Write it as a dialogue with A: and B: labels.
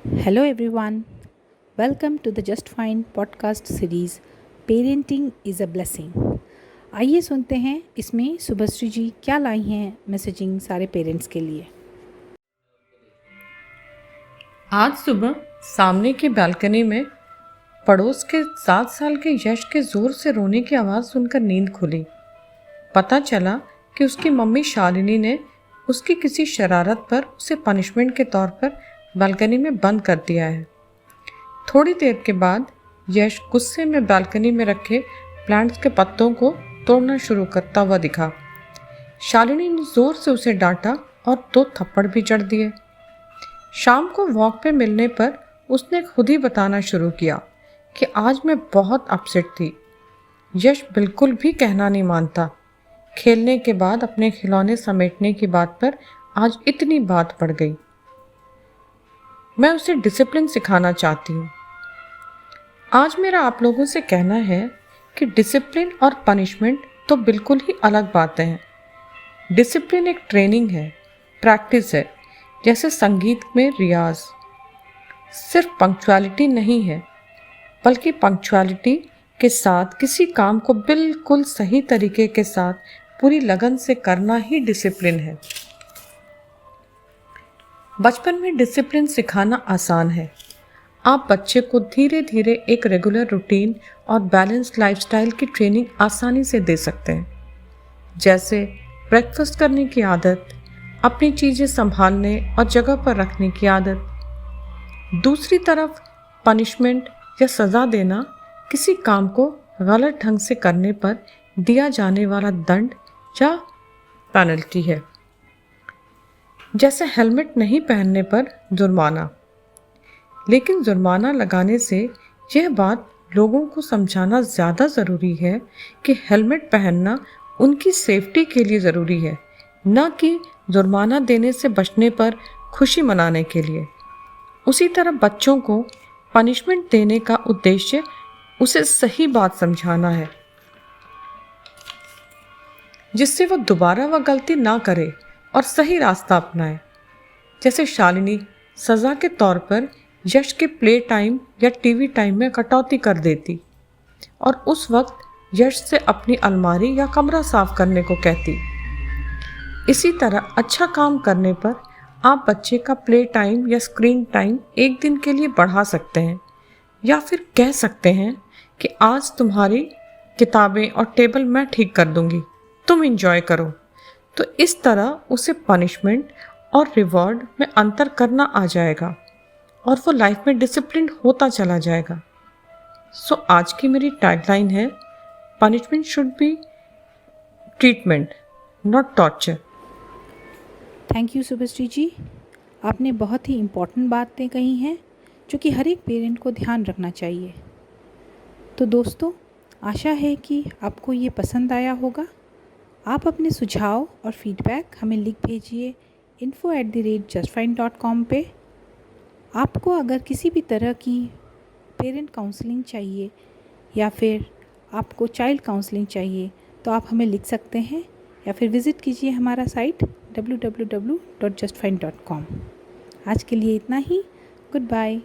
A: Hello everyone. Welcome to the Just Fine podcast series Parenting is a Blessing. आइए सुनते हैं इसमें सुभश्री जी क्या लाई हैं मैसेजिंग सारे पेरेंट्स के लिए।
B: आज सुबह सामने की बालकनी में पड़ोस के 7 साल के यश के जोर से रोने की आवाज़ सुनकर नींद खुली। पता चला कि उसकी मम्मी शालिनी ने उसकी किसी शरारत पर उसे पनिशमेंट के तौर पर बालकनी में बंद कर दिया है। थोड़ी देर के बाद यश गुस्से में बालकनी में रखे प्लांट्स के पत्तों को तोड़ना शुरू करता हुआ दिखा। शालिनी ने जोर से उसे डांटा और 2 थप्पड़ भी जड़ दिए। शाम को वॉक पे मिलने पर उसने खुद ही बताना शुरू किया कि आज मैं बहुत अपसेट थी। यश बिल्कुल भी कहना नहीं मानता। खेलने के बाद अपने खिलौने समेटने की बात पर आज इतनी बात पड़ गई। मैं उसे डिसिप्लिन सिखाना चाहती हूँ। आज मेरा आप लोगों से कहना है कि डिसिप्लिन और पनिशमेंट तो बिल्कुल ही अलग बातें हैं। डिसिप्लिन एक ट्रेनिंग है, प्रैक्टिस है, जैसे संगीत में रियाज। सिर्फ पंक्चुअलिटी नहीं है, बल्कि पंक्चुअलिटी के साथ किसी काम को बिल्कुल सही तरीके के साथ पूरी लगन से करना ही डिसिप्लिन है। बचपन में डिसिप्लिन सिखाना आसान है। आप बच्चे को धीरे धीरे एक रेगुलर रूटीन और बैलेंस्ड लाइफस्टाइल की ट्रेनिंग आसानी से दे सकते हैं, जैसे ब्रेकफास्ट करने की आदत, अपनी चीज़ें संभालने और जगह पर रखने की आदत। दूसरी तरफ पनिशमेंट या सज़ा देना किसी काम को गलत ढंग से करने पर दिया जाने वाला दंड या पेनल्टी है, जैसे हेलमेट नहीं पहनने पर जुर्माना। लेकिन जुर्माना लगाने से यह बात लोगों को समझाना ज़्यादा ज़रूरी है कि हेलमेट पहनना उनकी सेफ्टी के लिए ज़रूरी है, न कि जुर्माना देने से बचने पर खुशी मनाने के लिए। उसी तरह बच्चों को पनिशमेंट देने का उद्देश्य उसे सही बात समझाना है, जिससे वह दोबारा वह गलती ना करे और सही रास्ता अपनाए। जैसे शालिनी सज़ा के तौर पर यश के प्ले टाइम या टीवी टाइम में कटौती कर देती और उस वक्त यश से अपनी अलमारी या कमरा साफ करने को कहती। इसी तरह अच्छा काम करने पर आप बच्चे का प्ले टाइम या स्क्रीन टाइम एक दिन के लिए बढ़ा सकते हैं, या फिर कह सकते हैं कि आज तुम्हारी किताबें और टेबल मैं ठीक कर दूंगी, तुम एंजॉय करो। तो इस तरह उसे पनिशमेंट और रिवॉर्ड में अंतर करना आ जाएगा और वो लाइफ में डिसिप्लिन होता चला जाएगा। सो आज की मेरी टैगलाइन है, punishment should be treatment, not torture.
A: Thank you Subhashree ji, आपने बहुत ही इम्पॉर्टेंट बातें कही हैं जो कि हर एक पेरेंट को ध्यान रखना चाहिए। तो दोस्तों, आशा है कि आपको ये पसंद आया होगा। आप अपने सुझाव और फीडबैक हमें लिख भेजिए info@justfine.com पे। आपको अगर किसी भी तरह की पेरेंट काउंसलिंग चाहिए या फिर आपको चाइल्ड काउंसलिंग चाहिए तो आप हमें लिख सकते हैं या फिर विज़िट कीजिए हमारा साइट www.justfine.com। आज के लिए इतना ही। Good bye.